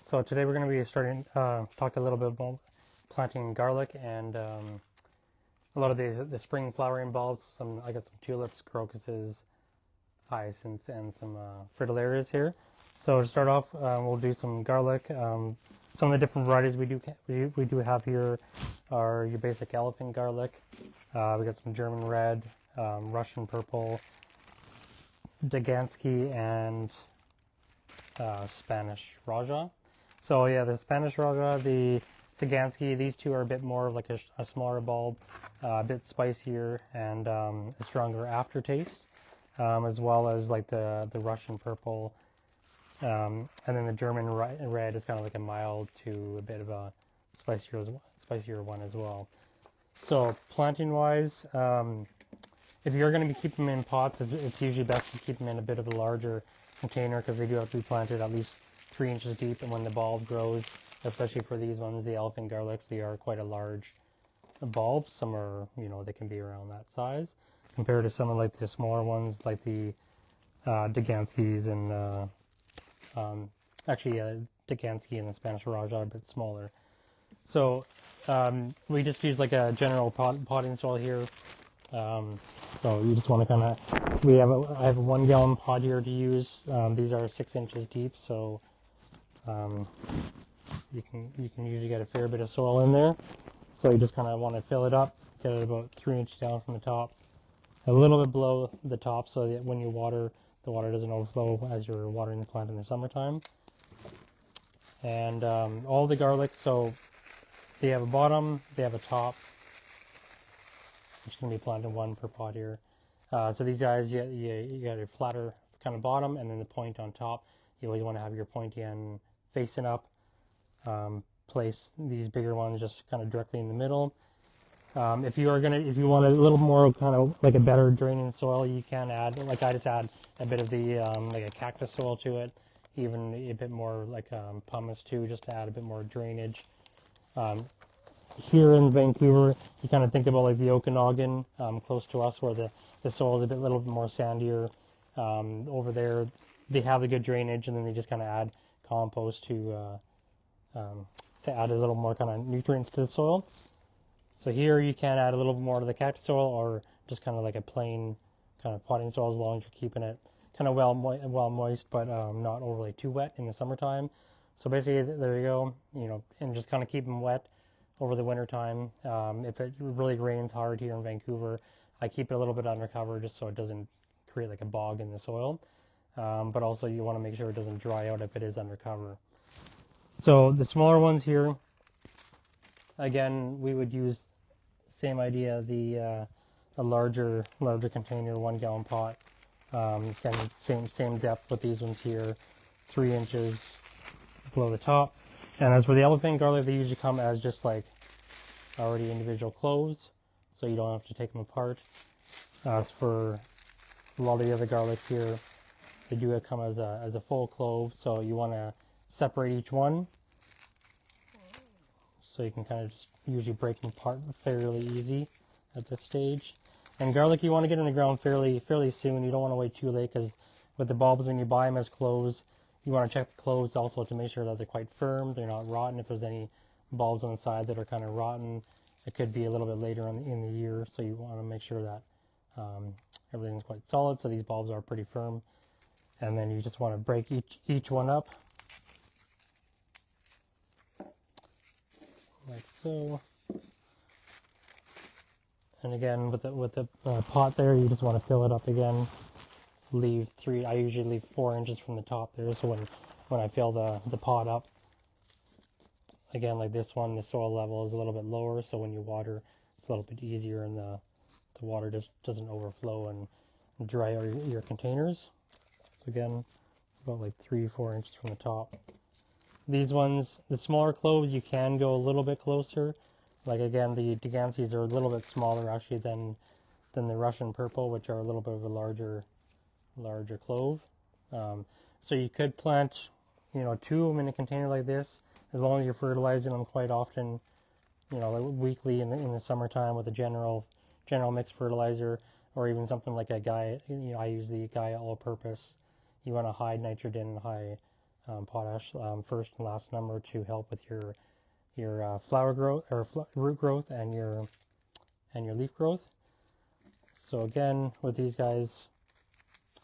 So today we're going to be starting talk a little bit about planting garlic and a lot of the spring flowering bulbs. I got some tulips, crocuses, hyacinths, and some fritillarias here. So to start off, we'll do some garlic. Some of the different varieties we do have here are your basic elephant garlic. We got some German red, Russian purple, Dagansky, and Spanish Raja. So yeah, the Spanish Raja, the Dagansky, these two are a bit more of like a smaller bulb, a bit spicier and a stronger aftertaste, as well as like the Russian purple, and then the German red is kind of like a mild to a bit of a spicier one as well. So planting wise, if you're going to be keeping them in pots, it's usually best to keep them in a bit of a larger container because they do have to be planted at least 3 inches deep, and when the bulb grows, especially for these ones, the elephant garlics, they are quite a large bulb. Some are, they can be around that size compared to some of like the smaller ones like the Daganskys and Dagansky and the Spanish Raja are a bit smaller. So we just use like a general potting soil here. So you just want to kind of, I have a 1 gallon pot here to use. These are 6 inches deep, so you can usually get a fair bit of soil in there. So you just kind of want to fill it up, get it about 3 inches down from the top, a little bit below the top, so that when you water, the water doesn't overflow as you're watering the plant in the summertime. And all the garlic, so they have a bottom, they have a top. I'm just going to be planting 1 per pot here. So these guys, you got a flatter kind of bottom, and then the point on top. You always want to have your pointy end facing up. Place these bigger ones just kind of directly in the middle. If you want a little more kind of like a better draining soil, you can add, like I just add a bit of the like a cactus soil to it, even a bit more like pumice too, just to add a bit more drainage. Here in Vancouver, you kind of think about like the Okanagan, close to us, where the soil is a little bit more sandier. Over there, they have a good drainage, and then they just kind of add compost to add a little more kind of nutrients to the soil. So here you can add a little bit more to the cactus soil, or just kind of like a plain kind of potting soil, as long as you're keeping it kind of well moist, but not overly too wet in the summertime. So basically, there you go, and just kind of keep them wet over the winter time. If it really rains hard here in Vancouver, I keep it a little bit under cover just so it doesn't create like a bog in the soil. But also you want to make sure it doesn't dry out if it is under cover. So the smaller ones here, again, we would use same idea, a larger container, 1 gallon pot. Same depth with these ones here, 3 inches below the top. And as for the elephant garlic, they usually come as just like already individual cloves, so you don't have to take them apart. As for a lot of the other garlic here, they do come as a full clove, so you want to separate each one, so you can kind of just usually break them apart fairly easy at this stage. And garlic, you want to get in the ground fairly soon. You don't want to wait too late, because with the bulbs, when you buy them as cloves, you want to check the cloves also to make sure that they're quite firm, they're not rotten. If there's any bulbs on the side that are kind of rotten, it could be a little bit later in the year, so you want to make sure that everything's quite solid, so these bulbs are pretty firm. And then you just want to break each one up, like so. And again, with the pot there, you just want to fill it up again. I usually leave 4 inches from the top there, so when I fill the pot up, again, like this one, the soil level is a little bit lower, so when you water, it's a little bit easier, and the water just doesn't overflow and dry out your containers. So again, about like 3-4 inches from the top. These ones, the smaller cloves, you can go a little bit closer. Like again, the Daganskys are a little bit smaller actually than the Russian purple, which are a little bit of a larger clove. So you could plant, 2 of them in a container like this, as long as you're fertilizing them quite often, like weekly in the summertime with a general mix fertilizer, or even something like a Gaia. I use the Gaia all-purpose. You want a high nitrogen and high potash first and last number to help with your flower growth or root growth and your leaf growth. So again, with these guys,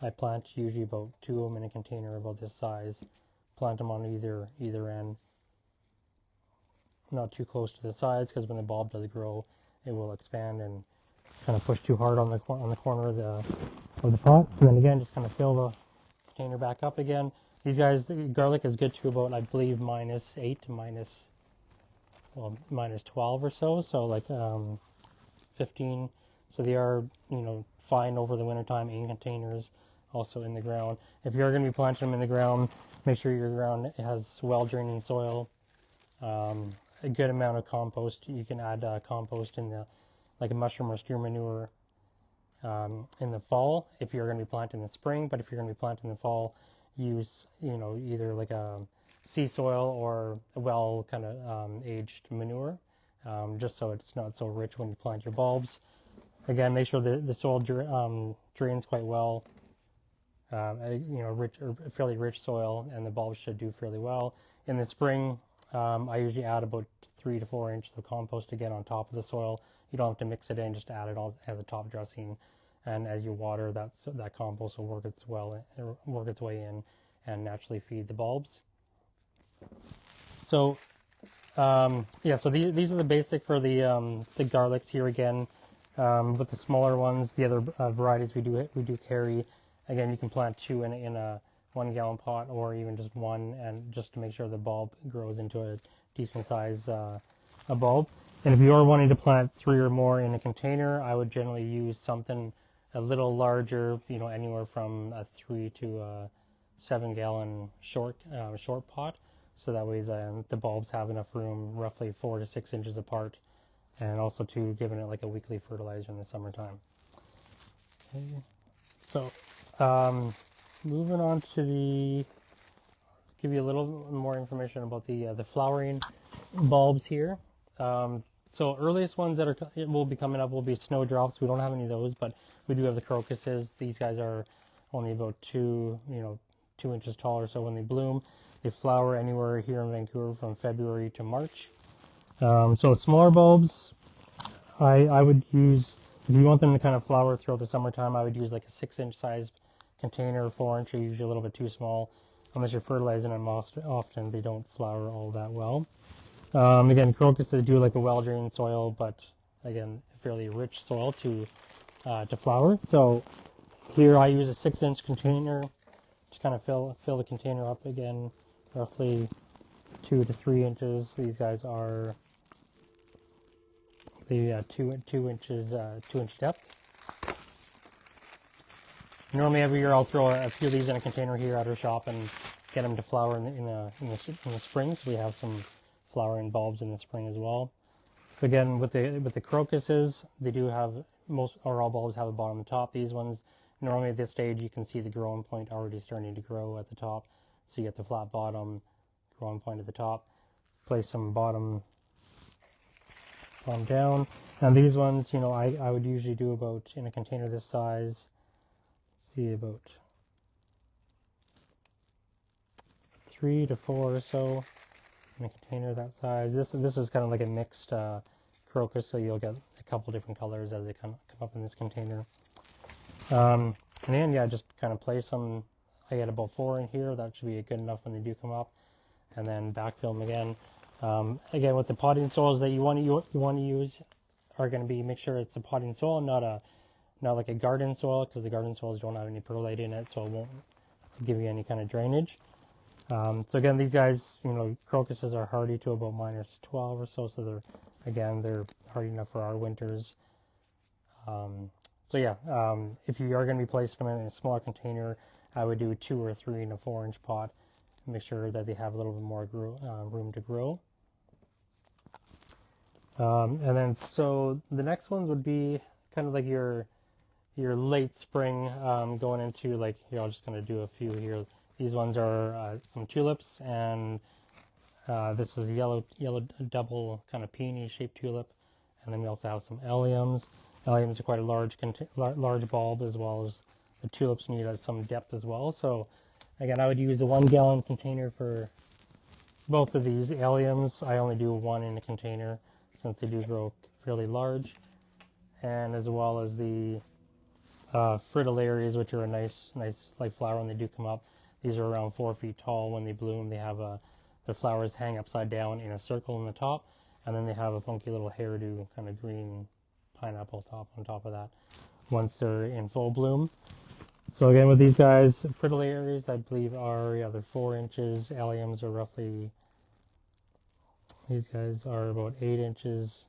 I plant usually about 2 of them in a container about this size. Plant them on either end, not too close to the sides, because when the bulb does grow, it will expand and kind of push too hard on the corner of the pot. And then again, just kind of fill the container back up again. These guys, the garlic is good to about, I believe, -8 to -12 or so. So like 15. So they are, fine over the wintertime in containers, also in the ground. If you're going to be planting them in the ground, make sure your ground has well-draining soil, a good amount of compost. You can add compost in like a mushroom or steer manure in the fall if you're going to be planting in the spring. But if you're going to be planting in the fall, use either like a sea soil or a well kind of aged manure, just so it's not so rich when you plant your bulbs. Again, make sure the soil drains quite well. Rich or fairly rich soil, and the bulbs should do fairly well. In the spring, I usually add about 3 to 4 inches of compost again on top of the soil. You don't have to mix it in; just add it all as a top dressing. And as you water, that compost will work its way in and naturally feed the bulbs. So, so these are the basic for the garlics here again. With the smaller ones, the other varieties we do carry. Again, you can plant 2 in a 1-gallon pot, or even just 1, and just to make sure the bulb grows into a decent size a bulb. And if you are wanting to plant 3 or more in a container, I would generally use something a little larger, anywhere from a 3 to a 7-gallon short pot, so that way the bulbs have enough room, roughly 4 to 6 inches apart, and also to giving it like a weekly fertilizer in the summertime. Okay. So moving on to give you a little more information about the flowering bulbs here. So earliest ones that will be coming up will be snowdrops. We don't have any of those, but we do have the crocuses. These guys are only about 2 inches tall or so when they bloom. They flower anywhere here in Vancouver from February to March. So smaller bulbs, I would use, if you want them to kind of flower throughout the summertime, I would use like a 6-inch size container. 4-inch are usually a little bit too small. Unless you're fertilizing them often, they don't flower all that well. Again, crocuses do like a well-drained soil, but again, fairly rich soil to flower. So here I use a 6-inch container. Just kind of fill the container up again, roughly 2 to 3 inches. These guys are the 2 inch depth. Normally every year I'll throw a few of these in a container here at our shop and get them to flower in the spring. So we have some flowering bulbs in the spring as well. So again, with the crocuses, they do have all bulbs have a bottom and top. These ones, normally at this stage, you can see the growing point already starting to grow at the top. So you get the flat bottom, growing point at the top. Place some bottom down. And these ones, I would usually do about, in a container this size, about 3 to 4 or so in a container that size. This is kind of like a mixed crocus, so you'll get a couple different colors as they come up in this container. And then, just kind of place them. I get about 4 in here. That should be good enough when they do come up. And then backfill them again. Again, with the potting soils that you want to use are going to be, make sure it's a potting soil, not like a garden soil, because the garden soils don't have any perlite in it, so it won't give you any kind of drainage. So again, these guys, crocuses are hardy to about -12 or so, so they're hardy enough for our winters. If you are going to be placing them in a smaller container, I would do 2 or 3 in a 4-inch pot. Make sure that they have a little bit more room to grow. And then, so the next ones would be kind of like your late spring, going into like, here, I'm just going to do a few here. These ones are some tulips, and this is a yellow double kind of peony shaped tulip. And then we also have some alliums. Alliums are quite a large bulb, as well as the tulips need some depth as well. So Again, I would use a 1 gallon container for both of these. Alliums, I only do one in a container since they do grow fairly large. And as well as the fritillarias, which are a nice like flower when they do come up. These are around 4 feet tall. When they bloom, they have their flowers hang upside down in a circle in the top, and then they have a funky little hairdo, kind of green pineapple top on top of that once they're in full bloom. So again, with these guys, fritillarias, I believe are, yeah, they're 4 inches. Alliums are roughly, these guys are about 8 inches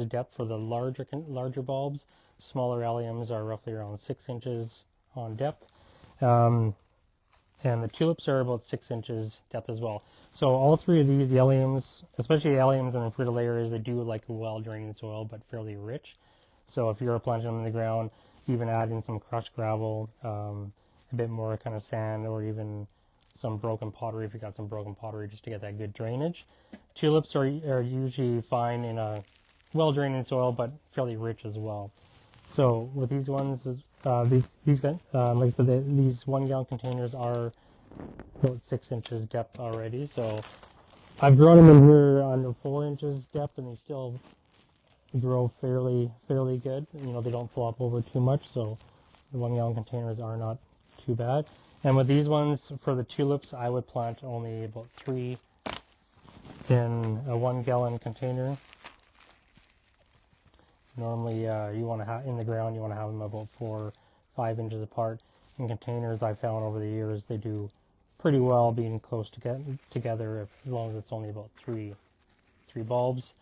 depth for the larger bulbs. Smaller alliums are roughly around 6 inches on depth. And the tulips are about 6 inches depth as well. So all three of these, the alliums, especially the alliums and the fritillarias, they do like a well-drained soil, but fairly rich. So if you're planting them in the ground, even add in some crushed gravel, a bit more kind of sand, or even some broken pottery if you got some broken pottery, just to get that good drainage. Tulips are usually fine in a well-drained soil, but fairly rich as well. So with these ones, these guys, like I said, these 1 gallon containers are about 6 inches depth already. So I've grown them in here under 4 inches depth, and they still grow fairly good. You know, they don't flop over too much, so the 1 gallon containers are not too bad. And with these ones, for the tulips, I would plant only about 3 in a 1 gallon container. Normally, you want to have in the ground, you want to have them about 4 or 5 inches apart. In containers, I've found over the years, they do pretty well being close together, as long as it's only about three bulbs.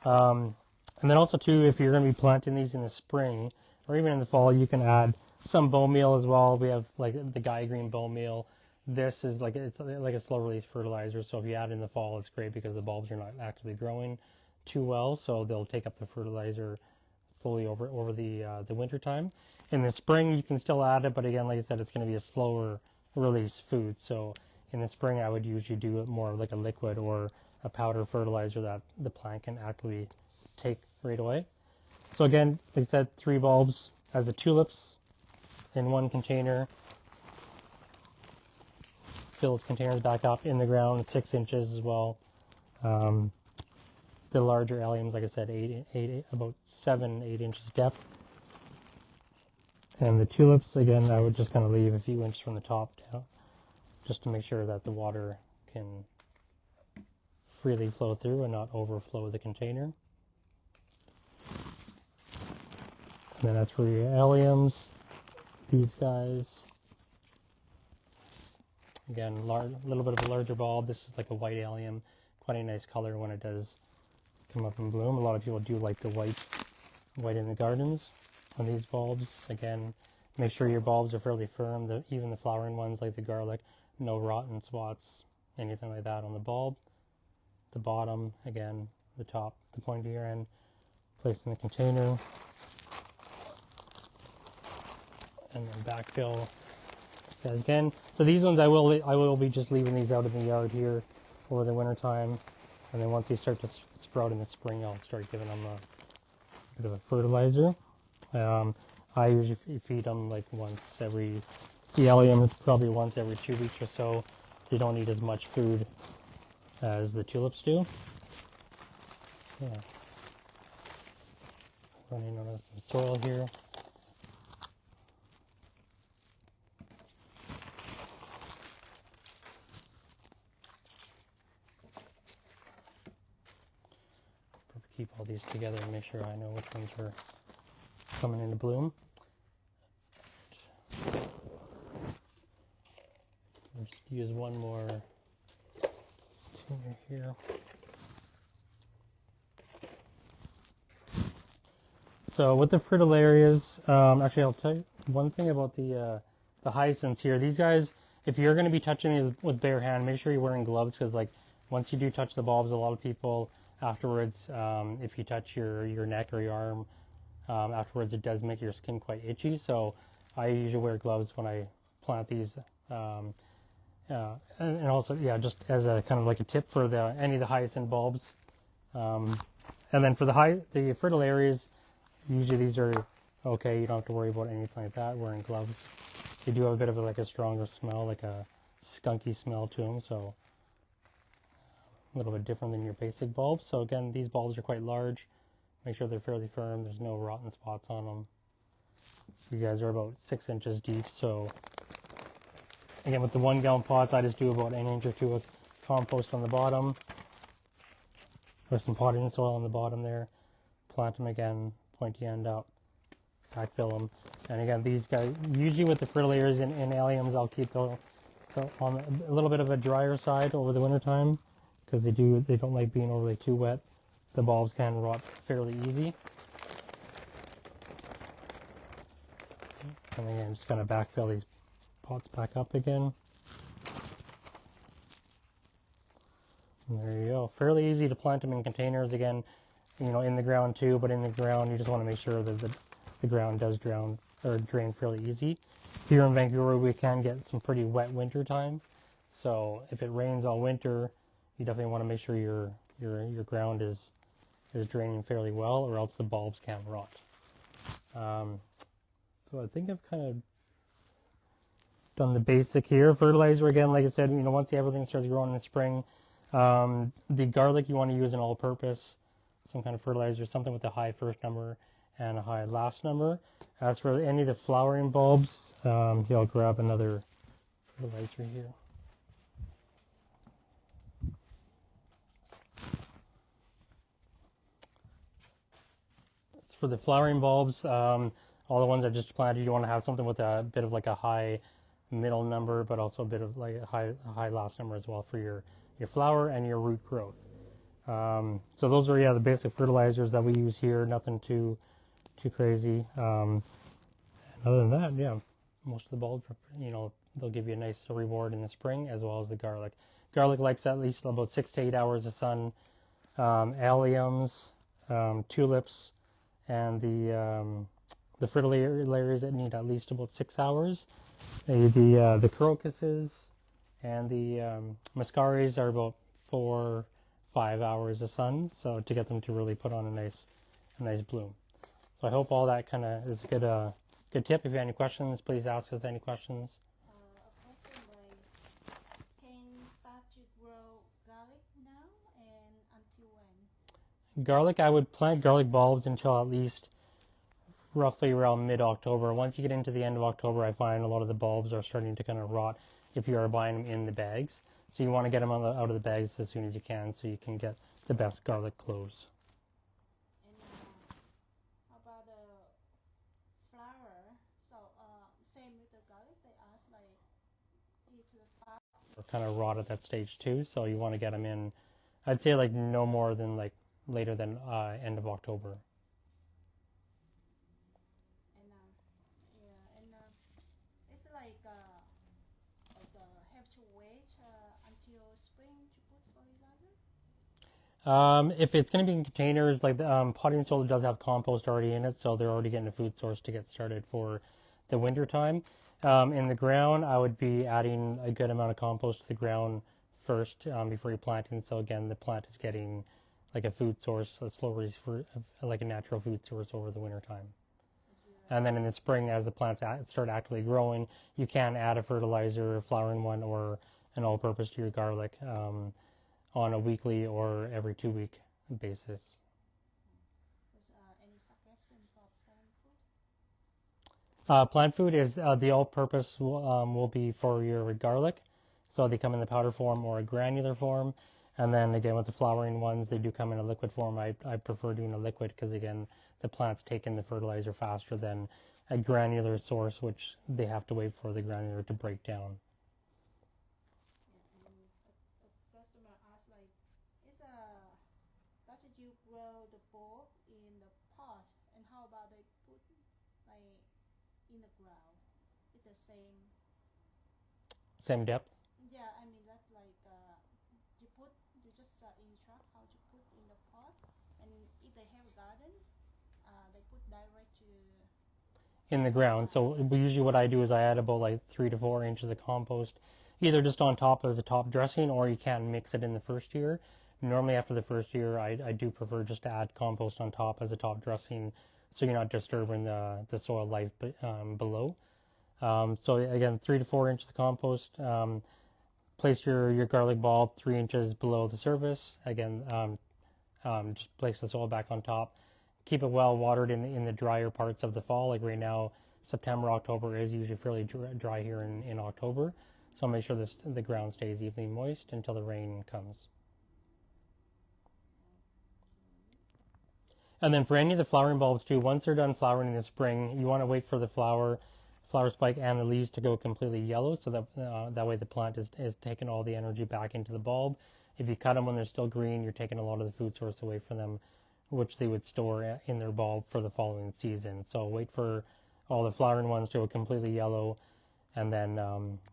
And then also too, if you're going to be planting these in the spring or even in the fall, you can add some bone meal as well. We have like the Guy Green bone meal. This is like, it's like a slow release fertilizer. So if you add in the fall, it's great because the bulbs are not actively growing too well, so they'll take up the fertilizer slowly over the winter time. In the spring, you can still add it, but again, like I said, it's going to be a slower release food. So in the spring, I would usually do it more like a liquid or a powder fertilizer that the plant can actively take right away. So again, like I said, 3 bulbs as the tulips in 1 container. Fills containers back up in the ground, 6 inches as well. The larger alliums, like I said, about 7-8 inches depth. And the tulips, again, I would just kind of leave a few inches from the top down, just to make sure that the water can freely flow through and not overflow the container. And then that's for your alliums. These guys, again, a little bit of a larger bulb. This is like a white allium, quite a nice color when it does come up and bloom. A lot of people do like the white in the gardens on these bulbs. Again, make sure your bulbs are fairly firm. Even the flowering ones like the garlic, no rotten spots, anything like that on the bulb. The bottom, again, the top, the pointier end, place in the container. And then backfill. So again, so these ones I will be just leaving these out in the yard here over the winter time, and then once they start to sprout in the spring, I'll start giving them a bit of a fertilizer. I usually feed them like the alliums probably once every 2 weeks or so. They don't need as much food as the tulips do. Yeah. Running on some soil here. Keep all these together and make sure I know which ones are coming into bloom. I'll just use one more container here. So with the fritillarias, actually I'll tell you one thing about the hyacinths here. These guys, if you're going to be touching these with bare hand, make sure you're wearing gloves, because like once you do touch the bulbs, a lot of people afterwards, if you touch your neck or your arm, afterwards it does make your skin quite itchy. So I usually wear gloves when I plant these, and also, yeah, just as a kind of like a tip for any of the hyacinth bulbs. And then for the fritillarias, usually these are okay. You don't have to worry about anything like that. Wearing gloves, they do have a bit of like a stronger smell, like a skunky smell to them, so a little bit different than your basic bulbs. So again, these bulbs are quite large. Make sure they're fairly firm. There's no rotten spots on them. These guys are about 6 inches deep. So again, with the 1 gallon pots, I just do about an inch or two of compost on the bottom, or some potting soil on the bottom there. Plant them again, pointy end up, backfill them. And again, these guys, usually with the fritillarias and alliums, I'll keep them on a little bit of a drier side over the winter time, because they don't like being overly too wet. The bulbs can rot fairly easy. And again, just kind of backfill these pots back up again. And there you go. Fairly easy to plant them in containers. Again, in the ground too, but in the ground, you just want to make sure that the ground does drain fairly easy. Here in Vancouver, we can get some pretty wet winter time. So if it rains all winter, you definitely want to make sure your ground is draining fairly well, or else the bulbs can rot. So I think I've kind of done the basic here. Fertilizer, again, like I said, once everything starts growing in the spring, the garlic you want to use an all-purpose, some kind of fertilizer, something with a high first number and a high last number. As for any of the flowering bulbs, here I'll grab another fertilizer here. For the flowering bulbs, all the ones I just planted, you want to have something with a bit of like a high middle number, but also a bit of like a high last number as well for your flower and your root growth. So those are the basic fertilizers that we use here. Nothing too crazy. Other than that, most of the bulbs, they'll give you a nice reward in the spring, as well as the garlic. Garlic likes at least about 6 to 8 hours of sun. Alliums, tulips, and the fritillarias that need at least about 6 hours. The crocuses and the muscaries are about 4-5 hours of sun, so to get them to really put on a nice bloom. So I hope all that kind of is a good tip. If you have any questions, please ask us any questions. A question can start to grow garlic now and until when? Garlic, I would plant garlic bulbs until at least roughly around mid-October. Once you get into the end of October, I find a lot of the bulbs are starting to kind of rot if you are buying them in the bags. So you want to get them out of the bags as soon as you can, so you can get the best garlic cloves. How about the flower? So same with the garlic, they ask like it's the start. Or kind of rot at that stage too, so you want to get them in, I'd say like no more than like later than end of October. It's like have to wait until spring to put fertilizer? If it's going to be in containers, like potting soil does have compost already in it, so they're already getting a food source to get started for the winter time. In the ground, I would be adding a good amount of compost to the ground first before you're planting. So again, the plant is getting like a food source, a slow release for like a natural food source over the winter time. And then in the spring, as the plants start actively growing, you can add a fertilizer, a flowering one, or an all-purpose to your garlic on a weekly or every 2-week basis. Any suggestion for plant food? Plant food is the all-purpose will be for your garlic. So they come in the powder form or a granular form. And then again, with the flowering ones, they do come in a liquid form. I prefer doing a liquid because again, the plants take in the fertilizer faster than a granular source, which they have to wait for the granular to break down. A customer asked like, does you grow the bulb in the pot, and how about they put like in the ground with the Same depth? Yeah, I mean that's like you just instruct how to put in the pot, and if they have a garden, they put direct to in the ground. So usually what I do is I add about like 3 to 4 inches of compost, either just on top as a top dressing, or you can mix it in the first year. Normally after the first year, I do prefer just to add compost on top as a top dressing, so you're not disturbing the soil life below. So again, 3 to 4 inches of compost. place your garlic bulb 3 inches below the surface. Again, just place the soil back on top. Keep it well watered in the drier parts of the fall. Like right now, September, October is usually fairly dry here in October. So make sure the ground stays evenly moist until the rain comes. And then for any of the flowering bulbs too, once they're done flowering in the spring, you want to wait for the flower spike and the leaves to go completely yellow, so that that way the plant is taking all the energy back into the bulb. If you cut them when they're still green, you're taking a lot of the food source away from them, which they would store in their bulb for the following season. So wait for all the flowering ones to go completely yellow, and then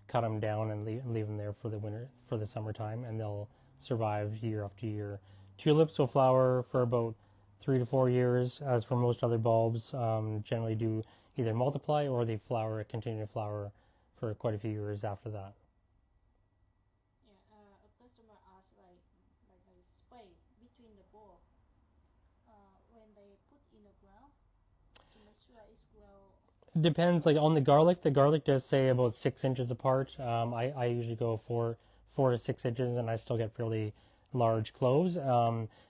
cut them down and leave them there for the winter, for the summertime, and they'll survive year after year. Tulips will flower for about 3 to 4 years, as for most other bulbs, generally do either multiply or they continue to flower for quite a few years after that. Yeah, a customer asked like a space between the bulb when they put in the ground to make sure it's grow. Depends, like on the garlic does say about 6 inches apart. I usually go 4 to 6 inches, and I still get fairly large cloves.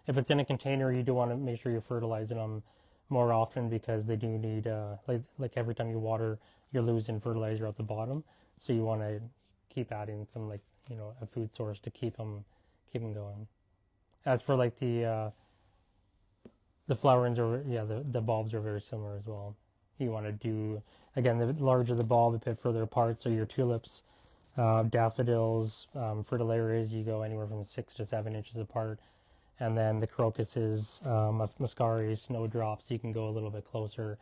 If it's in a container, you do want to make sure you're fertilizing them more often, because they do need like every time you water, you're losing fertilizer at the bottom, so you want to keep adding some, like, a food source to keep them going. As for like the flowerings, the bulbs are very similar as well. You want to do, again, the larger the bulb, a bit further apart. So your tulips, daffodils, fritillarias, you go anywhere from 6 to 7 inches apart. And then the crocuses, muscaris, snowdrops, you can go a little bit closer,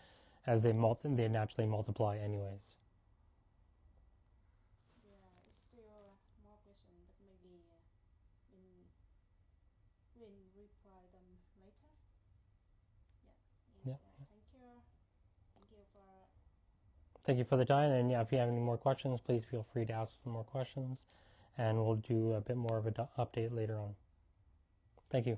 as they naturally multiply anyways. Yeah, still more question, but maybe we'll reply them later. Yeah. Yeah. Thank you for Thank you for the time, and yeah, if you have any more questions, please feel free to ask some more questions, and we'll do a bit more of an update later on. Thank you.